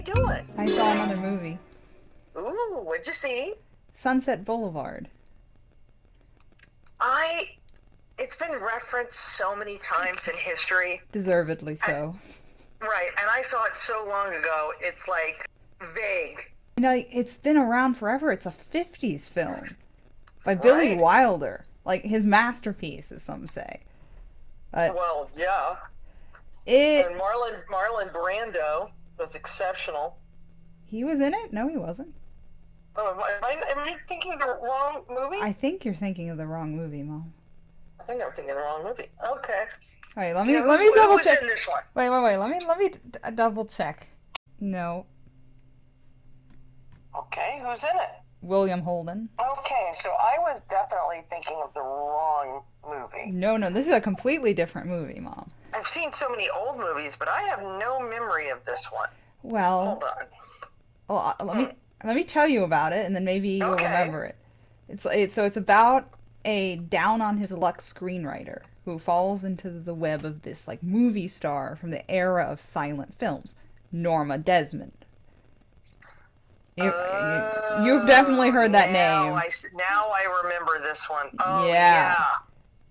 you doing? I saw another movie. Ooh, what'd you see? Sunset Boulevard. I. It's been referenced so many times in history. Deservedly I, so. right, and I saw it so long ago. It's like vague, You know, it's been around forever. It's a 50s film by Billy right? Wilder. Like, his masterpiece, as some say. But Well, yeah. it... And Marlon Brando was exceptional. He was in it? No, he wasn't. Oh, am I thinking the wrong movie? I think you're thinking of the wrong movie, Mom. I think I'm thinking the wrong movie. Okay. Wait, let Yeah, me double who was check. in this one? Wait. Double check. No, Okay, who's in it? William Holden. Okay, so I was definitely thinking of the wrong movie. No, this is a completely different movie, Mom. I've seen so many old movies, but I have no memory of this one. Well, Hold on. let me tell you about it, and then maybe you'll Okay. remember it. It's about a down on his luck screenwriter who falls into the web of this like movie star from the era of silent films, Norma Desmond. You've definitely heard that name. Now I remember this one. Oh, Yeah. yeah.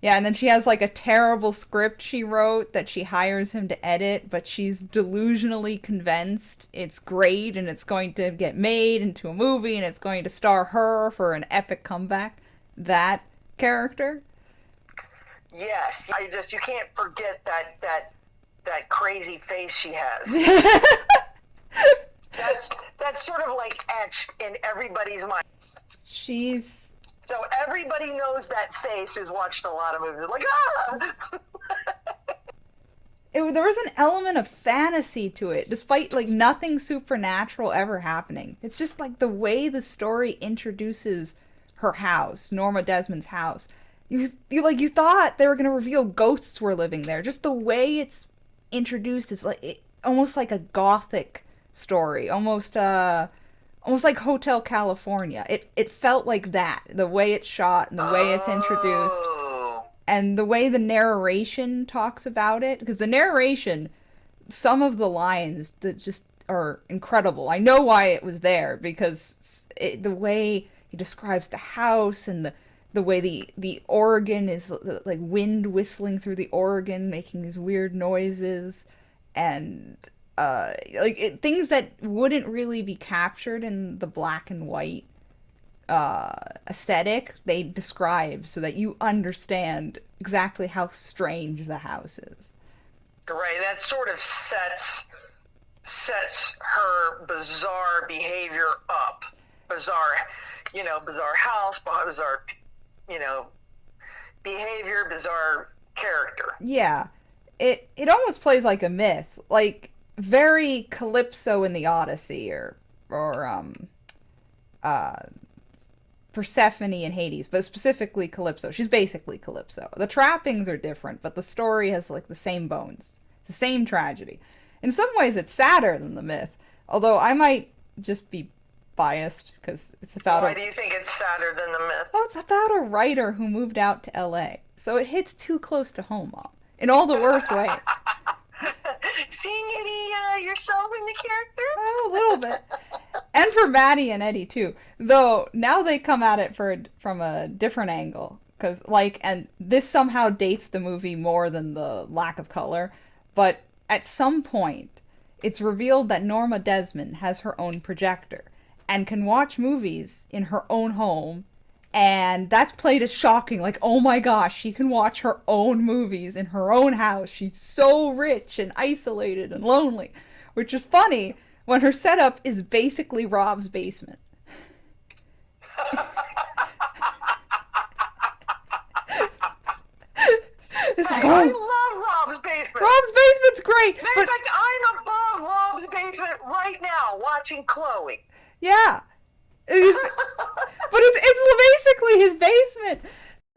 Yeah, and then she has like a terrible script she wrote that she hires him to edit, but she's delusionally convinced it's great and it's going to get made into a movie and it's going to star her for an epic comeback. That character. Yes. You can't forget that crazy face she has. That's sort of like etched in everybody's mind. She's So everybody knows that face who's watched a lot of movies. Like, ah! there was an element of fantasy to it, despite like nothing supernatural ever happening. It's just like the way the story introduces her house, Norma Desmond's house. You thought they were gonna reveal ghosts were living there. Just the way it's introduced is almost like a gothic story, almost like Hotel California. It felt like that. The way it's shot and the way it's introduced. Oh. And the way the narration talks about it. Because the narration, some of the lines that just are incredible. I know why it was there. Because the way he describes the house and the way the organ is like wind whistling through the organ, making these weird noises. And things that wouldn't really be captured in the black and white aesthetic, they describe so that you understand exactly how strange the house is. Right, that sort of sets her bizarre behavior up. Bizarre house, bizarre, behavior, bizarre character. Yeah. It almost plays like a myth. Like very Calypso in the Odyssey or Persephone in Hades, but specifically Calypso. She's basically Calypso. The trappings are different, but the story has like the same bones, the same tragedy. In some ways, it's sadder than the myth. Although I might just be biased because it's about. Why do you think it's sadder than the myth? Well, it's about a writer who moved out to L.A., so it hits too close to home, Mom, in all the worst ways. Seeing any yourself in the character? Well, a little bit. And for Maddie and Eddie, too. Though, now they come at it from a different angle. And this somehow dates the movie more than the lack of color. But at some point, it's revealed that Norma Desmond has her own projector and can watch movies in her own home. And that's played as shocking, like, oh my gosh, she can watch her own movies in her own house. She's so rich and isolated and lonely. Which is funny when her setup is basically Rob's basement. It's like, I love Rob's basement. Rob's basement's great. In fact, I'm above Rob's basement right now watching Chloe. Yeah. But it's basically his basement.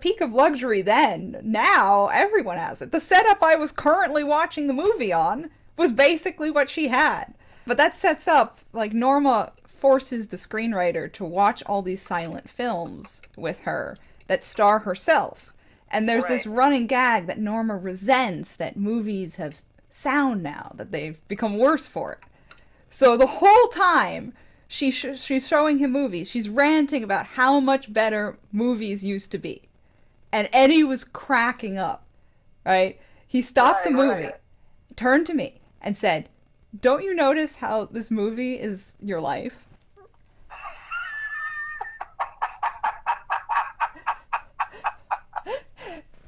Peak of luxury then. Now, everyone has it. The setup I was currently watching the movie on was basically what she had. But that sets up, like, Norma forces the screenwriter to watch all these silent films with her that star herself. And there's this running gag that Norma resents that movies have sound now, that they've become worse for it. So the whole time she's showing him movies, she's ranting about how much better movies used to be. And Eddie was cracking up, right? He stopped the movie, Right. turned to me, and said, "Don't you notice how this movie is your life?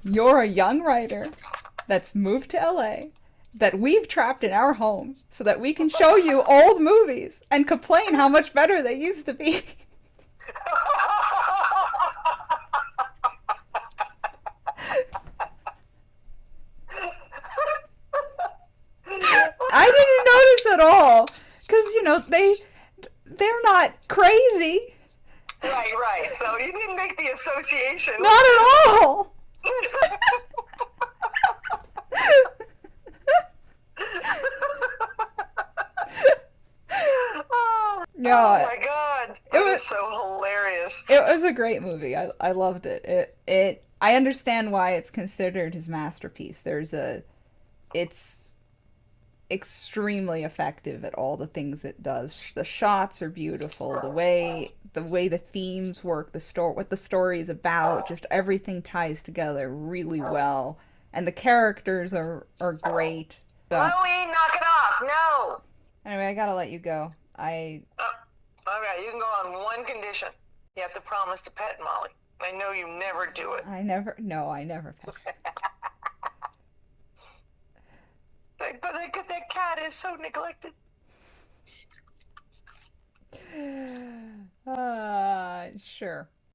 You're a young writer that's moved to LA, that we've trapped in our home so that we can show you old movies and complain how much better they used to be." I didn't notice at all because they're not crazy, Right. So you didn't make the association. not at all. Oh Yeah, my god, it that was is so hilarious. it was a great movie. I loved it. It I understand why it's considered his masterpiece. It's extremely effective at all the things it does. The shots are beautiful. The way the themes work, what the story is about, just everything ties together really well. And the characters are great. So Chloe, knock it off. No. anyway, I gotta let you go. I Okay, you can go on one condition. You have to promise to pet Molly. I know you never do it. I never no, I never But that cat is so neglected. sure.